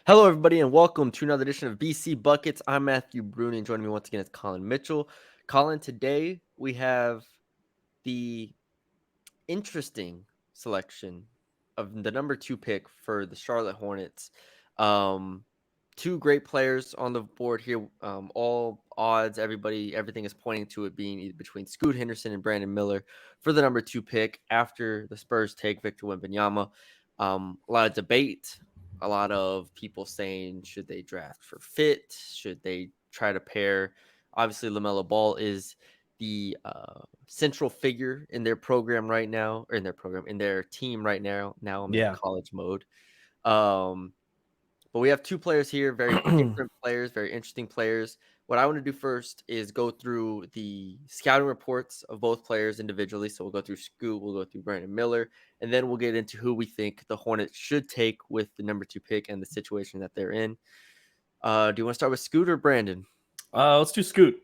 Hello, everybody, and welcome to another edition of BC Buckets. I'm Matthew Brune, and joining me once again is Colin Mitchell. Colin, today we have the interesting selection of the number 2 pick for the Charlotte Hornets. Um, Two great players on the board here. All odds, everything is pointing to it being either between Scoot Henderson and Brandon Miller for the number 2 pick after the Spurs take Victor Wembanyama. A lot of debate, a lot of people saying, should they draft for fit? Should they try to pair? Obviously, LaMelo Ball is the central figure in their program right now, or in their team right now. Now I'm in Yeah. college mode. Um, but we have two players here, very different players, very interesting players. What I want to do first is go through the scouting reports of both players individually. So we'll go through Scoot, we'll go through Brandon Miller, and then we'll get into who we think the Hornets should take with the number 2 pick and the situation that they're in. Do you want to start with Scoot or Brandon? Let's do Scoot.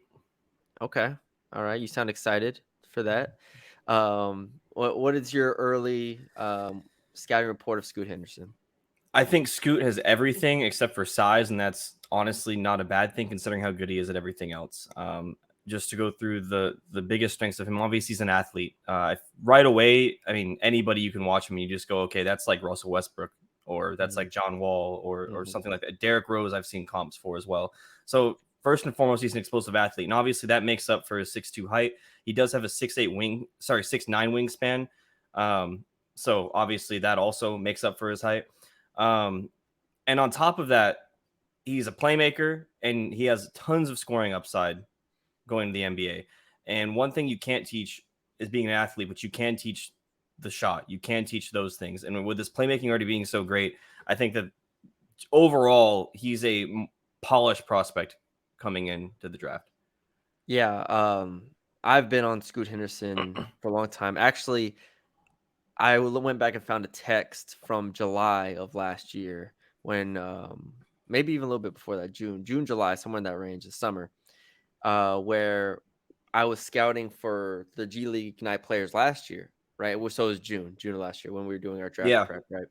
Okay. All right. You sound excited for that. What is your early scouting report of Scoot Henderson? I think Scoot has everything except for size, and that's honestly not a bad thing considering how good he is at everything else. Just to go through the biggest strengths of him, obviously he's an athlete. Right away, I mean, anybody you can watch him, and you just go, okay, that's like Russell Westbrook, or that's like John Wall, or Mhm. something like that. Derrick Rose, I've seen comps for as well. So first and foremost, he's an explosive athlete, and obviously that makes up for his 6'2" height. He does have a 6'9" wingspan. So obviously that also makes up for his height. Um, and on top of that, he's a playmaker and he has tons of scoring upside going to the NBA. And one thing you can't teach is being an athlete, but you can teach the shot. You can teach those things. And with this playmaking already being so great, I think that overall he's a polished prospect coming into the draft. Yeah. I've been on Scoot Henderson for a long time. Actually, went back and found a text from July of last year when maybe even a little bit before that, June, July, somewhere in that range, the summer, where I was scouting for the G League Ignite players last year, right? Well, so it was June of last year when we were doing our draft Yeah. prep, right?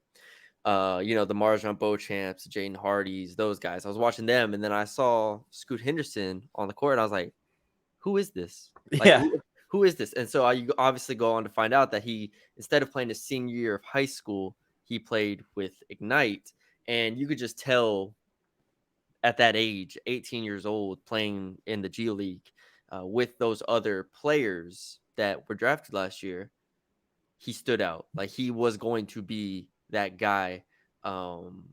The Marjan Beauchamps, Jaden Hardys, those guys. I was watching them, and then I saw Scoot Henderson on the court, and I was like, "Who is this? Like, Yeah. who is this?" And so I obviously go on to find out that he, instead of playing his senior year of high school, he played with Ignite, and you could just tell at that age, 18 years old, playing in the G League with those other players that were drafted last year, he stood out. Like he was going to be that guy come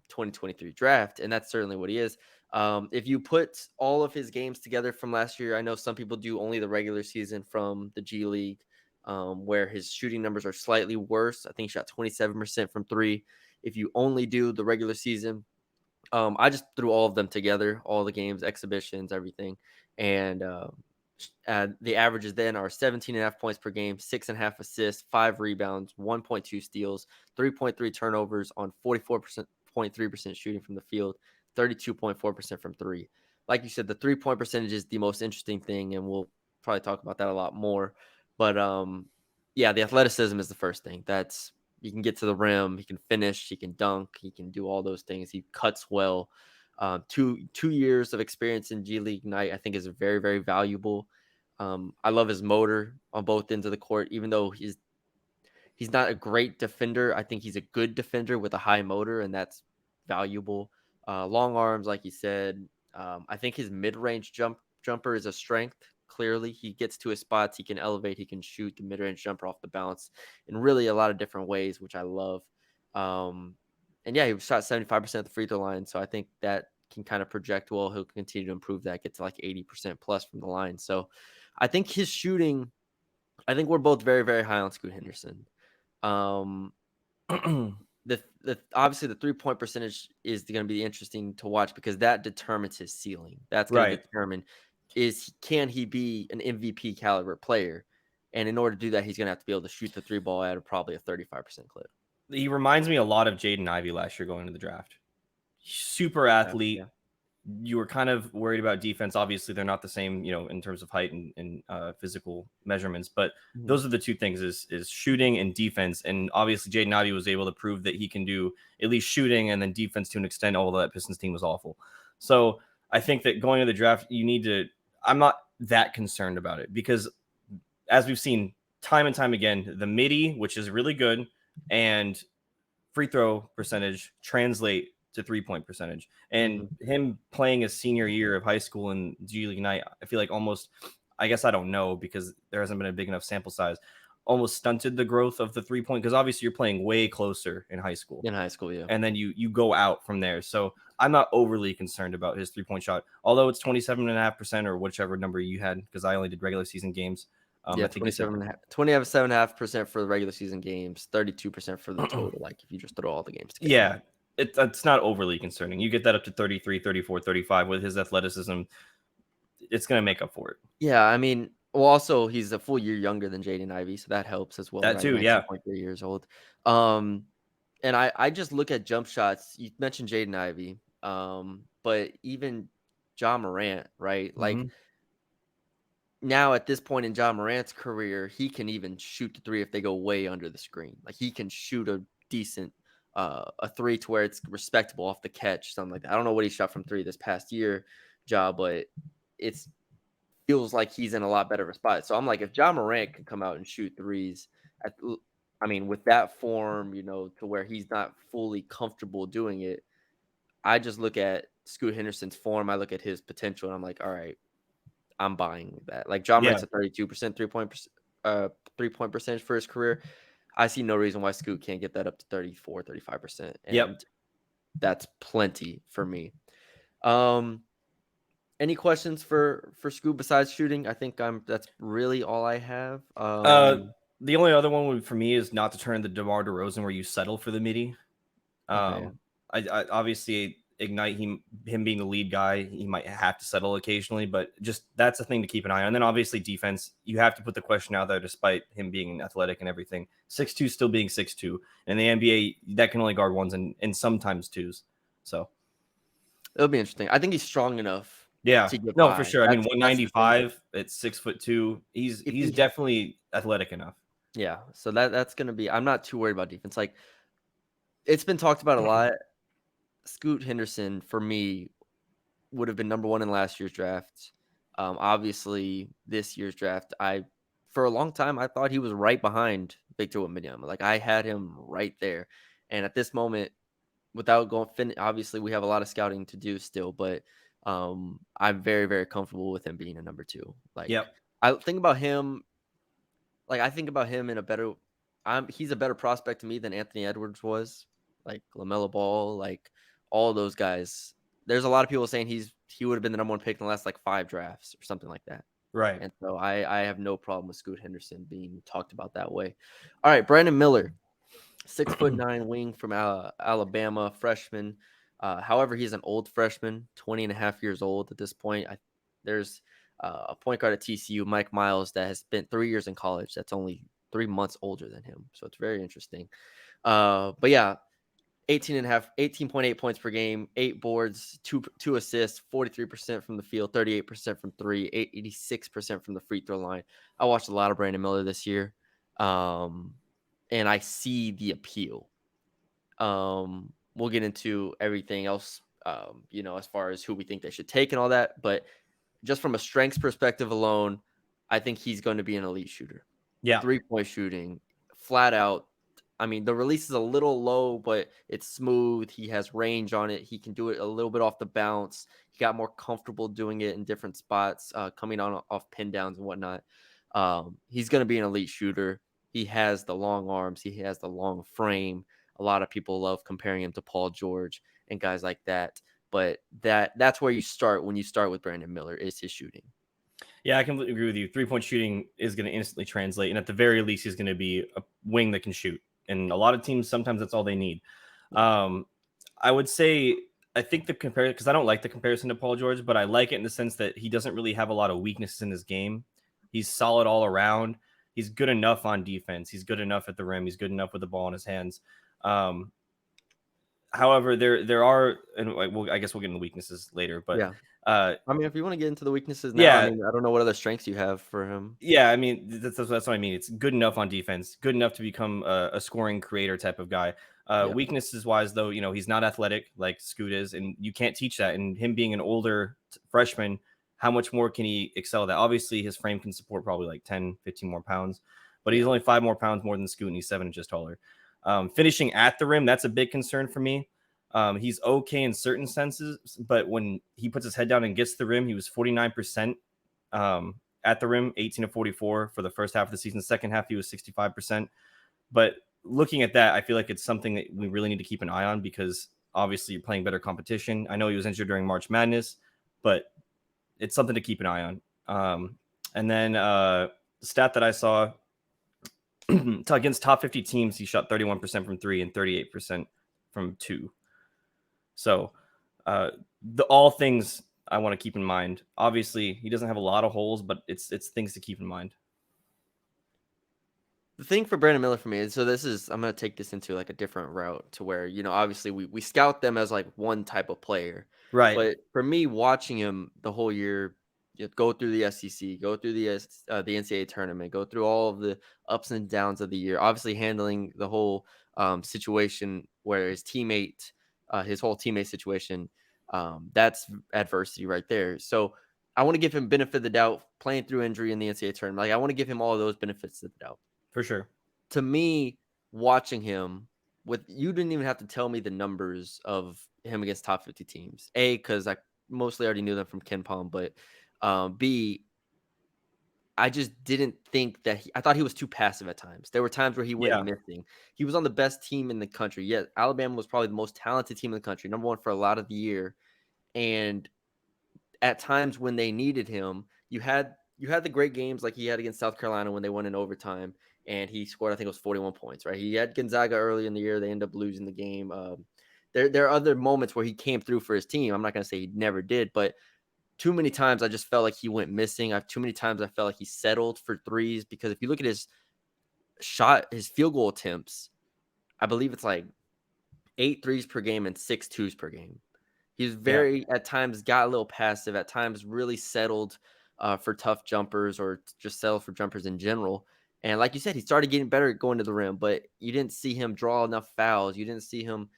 2023 draft, and that's certainly what he is. If you put all of his games together from last year, I know some people do only the regular season from the G League, where his shooting numbers are slightly worse. I think he shot 27% from three. If you only do the regular season, I just threw all of them together, all the games, exhibitions, everything. And the averages then are 17.5 points per game, 6.5 assists, 5 rebounds, 1.2 steals, 3.3 turnovers on 44.3% shooting from the field, 32.4% from three. Like you said, the 3-point percentage is the most interesting thing, and we'll probably talk about that a lot more. But yeah, the athleticism is the first thing. That's he can get to the rim, he can finish, he can dunk, he can do all those things. He cuts well. Two years of experience in G League Ignite, I think, is very, very valuable. I love his motor on both ends of the court, even though he's not a great defender. I think he's a good defender with a high motor, and that's valuable. Long arms, like you said. I think his mid-range jumper is a strength. Clearly, he gets to his spots. He can elevate. He can shoot the mid-range jumper off the bounce in really a lot of different ways, which I love. Um, and yeah, he shot 75% of the free throw line, so I think that can kind of project well. He'll continue to improve that, get to like 80% plus from the line. So I think his shooting. I think we're both very, very high on Scoot Henderson. Um, the obviously the 3-point percentage is going to be interesting to watch because that determines his ceiling. That's going to Right. determine can he be an MVP caliber player, and in order to do that, he's going to have to be able to shoot the three ball at probably a 35% clip. He reminds me a lot of Jaden Ivey last year going into the draft. Super Yeah, athlete, yeah. you were kind of worried about defense. Obviously, they're not the same, in terms of height and physical measurements. But Mhm. those are the two things: is shooting and defense. And obviously, Jaden Ivey was able to prove that he can do at least shooting and then defense to an extent. Although that Pistons team was awful, so I think that going to the draft, you need to. I'm not that concerned about it because, as we've seen time and time again, the midi, which is really good, and free throw percentage translate to 3-point percentage. And Mhm. him playing his senior year of high school in G League Night, I feel like almost, I guess I don't know because there hasn't been a big enough sample size, almost stunted the growth of the 3-point because obviously you're playing way closer in high school. In high school, yeah. And then you go out from there. So I'm not overly concerned about his 3-point shot, although it's 27.5% or whichever number you had because I only did regular season games. Yeah, I think you said 27.5% for the regular season games, 32% for the total, like, if you just throw all the games together. yeah, it's not overly concerning. You get that up to 33, 34, 35 with his athleticism, it's going to make up for it. Yeah, I mean, well, also, he's a full year younger than Jaden Ivey, so that helps as well, That right? too, yeah. 19.3 years old. And I just look at jump shots. You mentioned Jaden Ivey, but even John Morant, right? Like, Mhm. now at this point in John Morant's career, he can even shoot the three if they go way under the screen. Like, he can shoot a decent a three to where it's respectable off the catch, something like that. I don't know what he shot from three this past year, Ja, but it's feels like he's in a lot better of a spot. So I'm like, if John Morant can come out and shoot threes, at, I mean, with that form, to where he's not fully comfortable doing it, I just look at Scoot Henderson's form. I look at his potential, and I'm like, all right, I'm buying that. Like, John Yeah. Morant's a 32% 3-point percentage for his career. I see no reason why Scoot can't get that up to 34, 35%. Yep. And that's plenty for me. Um, any questions for Scoot besides shooting? I think that's really all I have. Uh, the only other one for me is not to turn the DeMar DeRozan where you settle for the midi. Okay. I obviously Ignite him being the lead guy, he might have to settle occasionally, but just that's a thing to keep an eye on. And then obviously defense, you have to put the question out there, despite him being athletic and everything. 6'2" still being 6'2", in the NBA that can only guard ones and sometimes twos. So It'll be interesting. I think he's strong enough yeah, to get no, for by. sure. I mean, That's the thing. 195 at 6'2", If he's he definitely athletic enough. Yeah, so that's gonna be. I'm not too worried about defense. Like, it's been talked about a lot. Scoot Henderson for me would have been number one in last year's draft. Obviously, this year's draft, for a long time I thought he was right behind Victor Wembanyama. Like, I had him right there, and at this moment, without going, obviously we have a lot of scouting to do still, but I'm very very comfortable with him being a number two. Like, Yep. I think about him I think about him in a better he's a better prospect to me than Anthony Edwards was, like LaMelo Ball, like all those guys. There's a lot of people saying he would have been the number one pick in the last like 5 drafts or something like that. Right. And so I have no problem with Scoot Henderson being talked about that way. All right, Brandon Miller, 6'9" wing from Alabama, freshman. However, he's an old freshman, 20 and a half years old at this point. There's a point guard at TCU, Mike Miles, that has spent 3 years in college. That's only 3 months older than him. So it's very interesting. But yeah, 18.8 points per game, 8 boards, two assists, 43% from the field, 38% from three, 86% from the free throw line. I watched a lot of Brandon Miller this year. And I see the appeal. We'll get into everything else, as far as who we think they should take and all that. But just from a strengths perspective alone, I think he's going to be an elite shooter. Yeah. 3-point shooting, flat out. I mean, the release is a little low, but it's smooth. He has range on it. He can do it a little bit off the bounce. He got more comfortable doing it in different spots, coming on off pin downs and whatnot. He's going to be an elite shooter. He has the long arms. He has the long frame. A lot of people love comparing him to Paul George and guys like that. But that's where you start when you start with Brandon Miller is his shooting. Yeah, I completely agree with you. 3-point shooting is going to instantly translate. And at the very least, he's going to be a wing that can shoot. And a lot of teams, sometimes that's all they need. I would say, I think the comparison, because I don't like the comparison to Paul George, but I like it in the sense that he doesn't really have a lot of weaknesses in his game. He's solid all around. He's good enough on defense. He's good enough at the rim. He's good enough with the ball in his hands. However, there are, and I guess we'll get into weaknesses later, but Yeah. uh, I mean, if you want to get into the weaknesses now, I yeah, mean, I don't know what other strengths you have for him. yeah. I mean, that's what I mean. It's good enough on defense, good enough to become a scoring creator type of guy. Yeah. Weaknesses wise, though, he's not athletic like Scoot is, and you can't teach that. And him being an older freshman, how much more can he excel at that? Obviously, his frame can support probably like 10, 15 more pounds, but he's Yeah. only 5 more pounds more than Scoot, and he's 7 inches taller. Finishing at the rim, that's a big concern for me. He's okay in certain senses, but when he puts his head down and gets the rim, he was 49% at the rim, 18 to 44 for the first half of the season. Second half, he was 65%. But looking at that, I feel like it's something that we really need to keep an eye on because obviously you're playing better competition. I know he was injured during March Madness, but it's something to keep an eye on. And then stat that I saw against top 50 teams, he shot 31% from 3 and 38% from 2. So all things I want to keep in mind. Obviously, he doesn't have a lot of holes, but it's things to keep in mind. The thing for Brandon Miller for me is, I'm going to take this into like a different route to where, obviously we scout them as like one type of player. Right. But for me, watching him the whole year, go through the SEC, go through the NCAA tournament, go through all of the ups and downs of the year, obviously handling the whole situation where his whole teammate situation, that's adversity right there. So I want to give him benefit of the doubt playing through injury in the NCAA tournament. Like I want to give him all of those benefits of the doubt. For sure. To me, watching him you didn't even have to tell me the numbers of him against top 50 teams. A, because I mostly already knew them from Ken Palm, but B, I just didn't think that I thought he was too passive at times. There were times where he went Yeah. missing. He was on the best team in the country. Yet Alabama was probably the most talented team in the country, number one for a lot of the year. And at times when they needed him, you had the great games like he had against South Carolina when they won in overtime, and he scored, I think it was 41 points, right? He had Gonzaga early in the year. They ended up losing the game. There are other moments where he came through for his team. I'm not going to say he never did, but too many times I just felt like he went missing. Too many times I felt like he settled for threes because if you look at his field goal attempts, I believe it's like 8 threes per game and 6 twos per game. He's Yeah. at times got a little passive, at times really settled for tough jumpers or just settled for jumpers in general. And like you said, he started getting better at going to the rim, but you didn't see him draw enough fouls. You didn't see him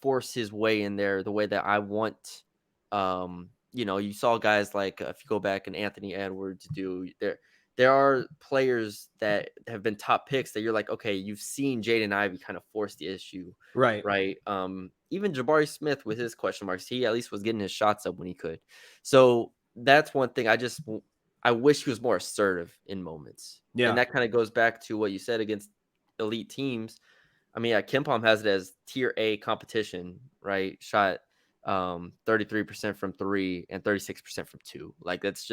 force his way in there the way that I want. You saw guys like if you go back and Anthony Edwards do there are players that have been top picks that you're like, okay, you've seen Jaden Ivey kind of force the issue, Right. right? Even Jabari Smith with his question marks, he at least was getting his shots up when he could. So that's one thing I wish he was more assertive in moments. And Yeah. that kind of goes back to what you said against elite teams. I mean, Kimpom has it as tier A competition, right? Shot 33% from 3 and 36% from 2. Like that's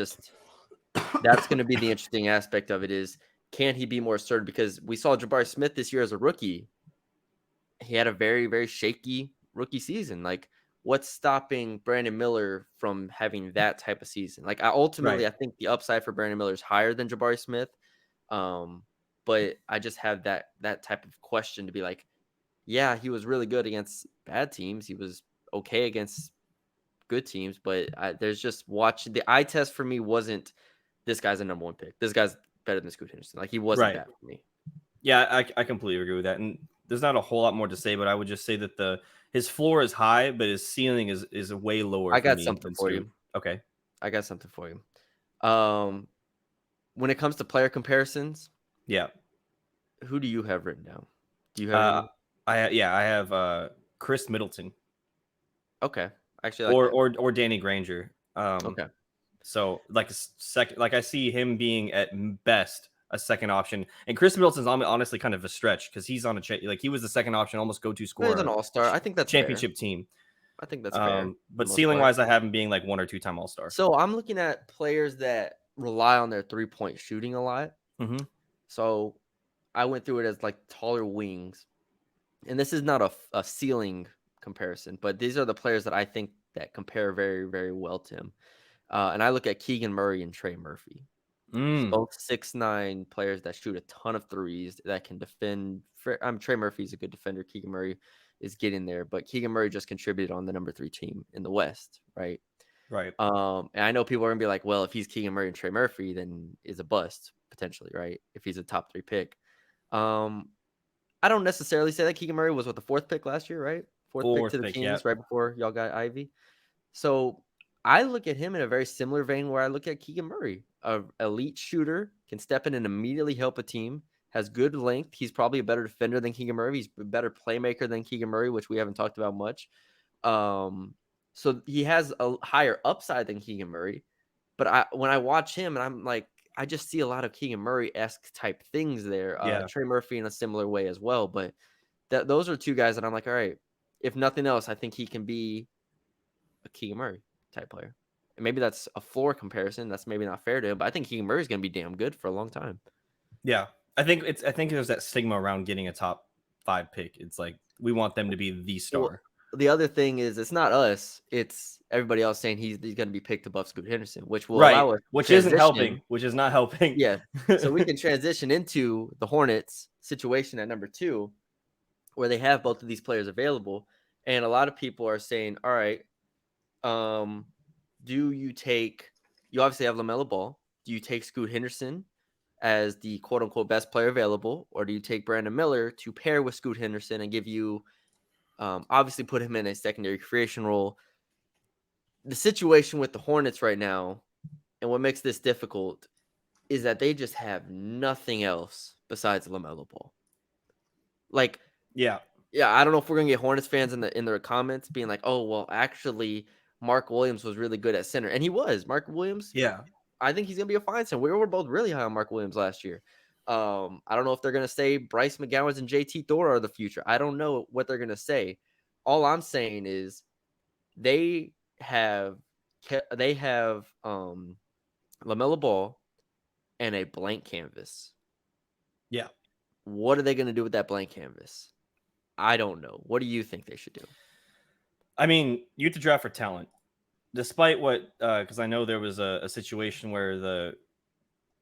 going to be the interesting aspect of it is can he be more assertive? Because we saw Jabari Smith this year as a rookie. He had a very, very shaky rookie season. Like, what's stopping Brandon Miller from having that type of season? Like, Right. I think the upside for Brandon Miller is higher than Jabari Smith. But I just have that type of question to be like, yeah, he was really good against bad teams. He was okay against good teams, but there's just watching the eye test for me wasn't this guy's a number one pick. This guy's better than Scoot Henderson. Like he wasn't Right. that for me. Yeah, I completely agree with that. And there's not a whole lot more to say, but I would just say that his floor is high, but his ceiling is way lower I for got me something than for Scoot. you. Okay. I got something for you. When it comes to player comparisons, Yeah. who do you have written down? Do you have Uh any? I have Chris Middleton Okay, actually, I like that. or Danny Granger. Okay, So like a second, like I see him being at best a second option, and Chris Middleton's honestly kind of a stretch because he's on like he was the second option, almost go-to he's scorer, an all-star. I think that's fair. championship team. I think that's fair for the But most ceiling part. wise, I have him being like 1 or 2 time All Star. So I'm looking at players that rely on their 3-point shooting a lot. Mm-hmm. So I went through it as like taller wings, and this is not a ceiling comparison, but these are the players that I think that compare very, very well to him. And I look at Keegan Murray and Trey Murphy, Mm. both 6'9" players that shoot a ton of threes that can defend. Trey Murphy is a good defender. Keegan Murray is getting there. But Keegan Murray just contributed on the number 3 team in the West, right? Right. And I know people are gonna be like, well, if he's Keegan Murray and Trey Murphy, then is a bust potentially, right? If he's a top 3 pick. I don't necessarily say that. Keegan Murray was the 4th pick last year, right? 4th pick to Fourth the pick, Kings yeah. right before y'all got Ivy. So I look at him in a very similar vein where I look at Keegan Murray, a elite shooter, can step in and immediately help a team, has good length. He's probably a better defender than Keegan Murray. He's a better playmaker than Keegan Murray, which we haven't talked about much. So he has a higher upside than Keegan Murray. But when I watch him, and I'm like, I just see a lot of Keegan Murray-esque type things there. Yeah. Trey Murphy in a similar way as well. But those are 2 guys that I'm like, all right, if nothing else, I think he can be a Keegan Murray type player. And maybe that's a floor comparison. That's maybe not fair to him, but I think Keegan Murray is going to be damn good for a long time. Yeah. I think there's that stigma around getting a top 5 pick. It's like we want them to be the star. Well, the other thing is it's not us, it's everybody else saying he's going to be picked above Scoot Henderson, which will allow us which isn't helping, which is not helping. Yeah. So we can transition into the Hornets situation at number 2, where they have both of these players available. And a lot of people are saying, all right, do you obviously have LaMelo Ball. Do you take Scoot Henderson as the quote unquote best player available? Or do you take Brandon Miller to pair with Scoot Henderson and give you, obviously put him in a secondary creation role? The situation with the Hornets right now, and what makes this difficult, is that they just have nothing else besides LaMelo Ball. Like, yeah, I don't know if we're gonna get Hornets fans in the comments being like, "Oh, well, actually, Mark Williams was really good at center," and he was. Mark Williams, Yeah. I think he's gonna be a fine center. We were both really high on Mark Williams last year. I don't know if they're gonna say Bryce McGowan's and JT Thor are the future. I don't know what they're gonna say. All I'm saying is they have LaMelo Ball and a blank canvas. Yeah. What are they going to do with that blank canvas? I don't know. What do you think they should do? I mean, you have to draft for talent. Despite what, because I know there was a situation where the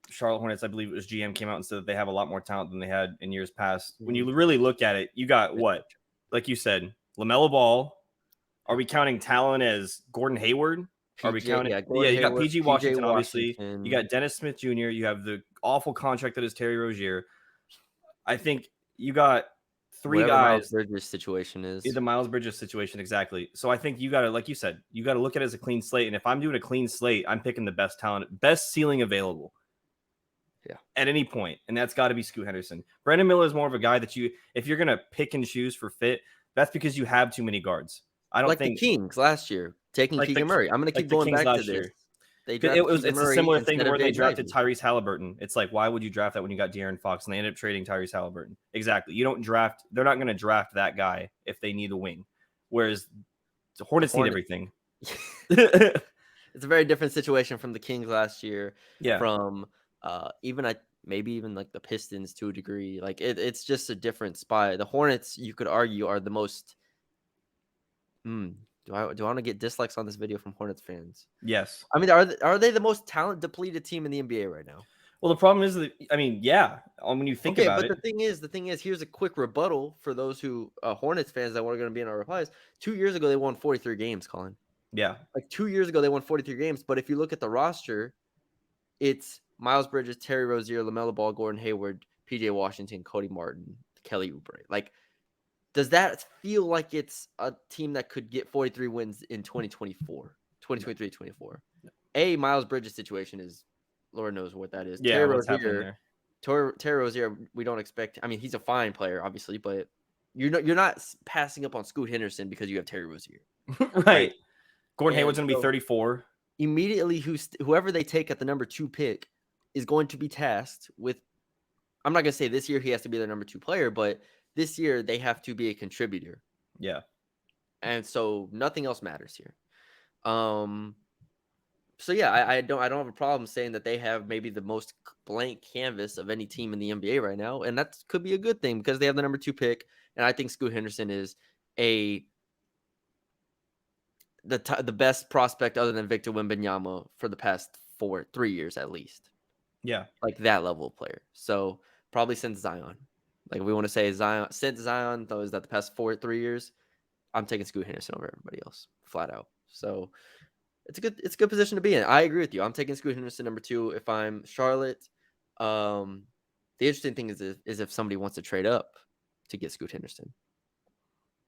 Charlotte Hornets, I believe it was GM, came out and said that they have a lot more talent than they had in years past. When you really look at it, you got what? Like you said, LaMelo Ball. Are we counting talent as Gordon Hayward? Are we counting? Yeah, you got PG Washington, obviously. You got Dennis Smith Jr. You have the awful contract that is Terry Rozier. I think you got 3 Whatever guys. Miles Bridges situation is. The Miles Bridges situation, exactly. So I think you got to, like you said, you got to look at it as a clean slate. And if I'm doing a clean slate, I'm picking the best talent, best ceiling available. Yeah. At any point. And that's got to be Scoot Henderson. Brandon Miller is more of a guy that if you're going to pick and choose for fit, that's because you have too many guards. I don't think the Kings last year taking Keegan Murray. I'm going to keep going back to this. It's a similar thing to where they drafted Tyrese Halliburton. It's like, why would you draft that when you got De'Aaron Fox? And they ended up trading Tyrese Halliburton. Exactly. You don't draft. They're not going to draft that guy if they need a wing. Whereas the Hornets need everything. It's a very different situation from the Kings last year. Yeah. From maybe even like the Pistons to a degree. Like it's just a different spot. The Hornets, you could argue, are the most. Do I want to get dislikes on this video from Hornets fans? Yes. I mean, are they the most talent depleted team in the NBA right now? Well, the problem is that, I mean, yeah, when you think about it. But the thing is, here's a quick rebuttal for those who Hornets fans that were going to be in our replies. 2 years ago, they won 43 games, Colin. Yeah. Like 2 years ago, they won 43 games. But if you look at the roster, it's Miles Bridges, Terry Rozier, LaMelo Ball, Gordon Hayward, PJ Washington, Cody Martin, Kelly Oubre. Like, does that feel like it's a team that could get 43 wins in 2024, 2023-24? Miles Bridges situation is, Lord knows what that is. Yeah, Terry Rozier, we don't expect. I mean, he's a fine player, obviously, but you're not passing up on Scoot Henderson because you have Terry Rozier, right? Gordon Hayward's going to be 34. Immediately, whoever they take at the number 2 pick is going to be tasked with. I'm not going to say this year he has to be their number 2 player, but this year they have to be a contributor. Yeah. And so nothing else matters here. So yeah, I don't have a problem saying that they have maybe the most blank canvas of any team in the NBA right now, and that could be a good thing because they have the number 2 pick, and I think Scoot Henderson is the best prospect other than Victor Wembanyama for the past 3 years at least. Yeah, like that level of player. So probably since Zion. Like if we want to say Zion, since Zion, though, is that the past 3 years, I'm taking Scoot Henderson over everybody else, flat out. So it's a good position to be in. I agree with you. I'm taking Scoot Henderson number 2 if I'm Charlotte. Um, the interesting thing is if somebody wants to trade up to get Scoot Henderson,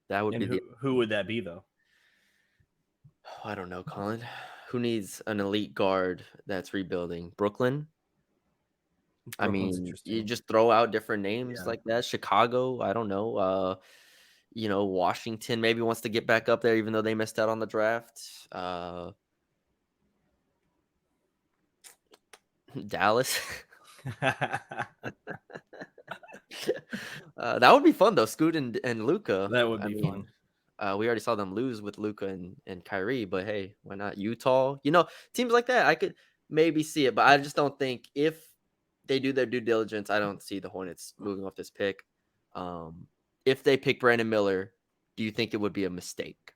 that would And be the. who would that be though? I don't know, Colin. Who needs an elite guard that's rebuilding? Brooklyn. I Brooklyn's mean, you interesting. just throw out different names Yeah. like that. Chicago. I don't know. Washington maybe wants to get back up there, even though they missed out on the draft. Dallas. That would be fun though. Scoot and Luca. That would I be mean, fun. we already saw them lose with Luca and Kyrie, but hey, why not Utah? Teams like that, I could maybe see it, but I just don't think if they do their due diligence, I don't see the Hornets moving off this pick. If they pick Brandon Miller, do you think it would be a mistake?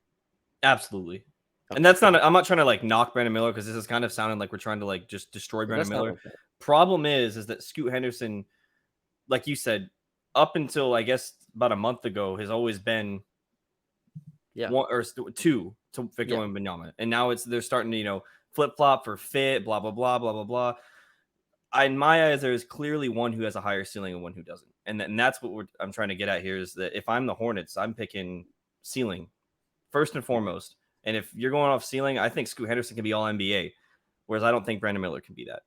Absolutely. And Okay. that's not. I'm not trying to like knock Brandon Miller because this is kind of sounding like we're trying to like just destroy It Brandon does sound Miller. like that. Problem is that Scoot Henderson, like you said, up until I guess about a month ago, has always been Yeah. one or two to Victor Yeah. Wembanyama, and now they're starting to flip flop for fit, blah blah blah blah blah blah. In my eyes, there is clearly one who has a higher ceiling and one who doesn't, and that's what I'm trying to get at here is that if I'm the Hornets, I'm picking ceiling first and foremost. And if you're going off ceiling, I think Scoot Henderson can be all NBA, whereas I don't think Brandon Miller can be that.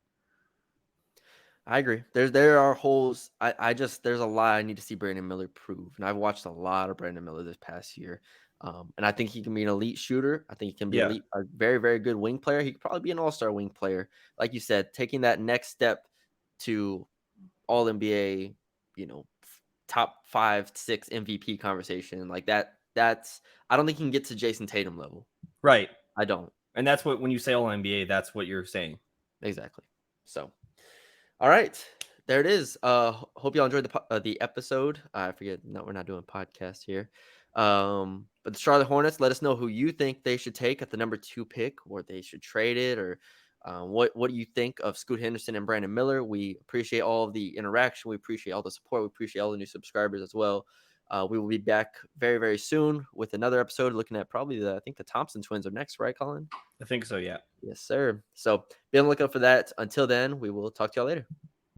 I agree. There are holes. There's a lot I need to see Brandon Miller prove, and I've watched a lot of Brandon Miller this past year, and I think he can be an elite shooter. I think he can be Yeah, a very very good wing player. He could probably be an all-star wing player, like you said, taking that next step to all NBA, top 5, 6 MVP conversation like that. I don't think he can get to Jason Tatum level. right. I don't. And that's what when you say all NBA, that's what you're saying. Exactly. So. All right, there it is. Hope y'all enjoyed the episode. I forget. No, we're not doing podcast here. But the Charlotte Hornets, let us know who you think they should take at the number 2 pick, or they should trade it, or what do you think of Scoot Henderson and Brandon Miller? We appreciate all of the interaction. We appreciate all the support. We appreciate all the new subscribers as well. We will be back very, very soon with another episode looking at probably I think the Thompson twins are next, right, Colin? I think so, yeah. Yes, sir. So be on the lookout for that. Until then, we will talk to y'all later.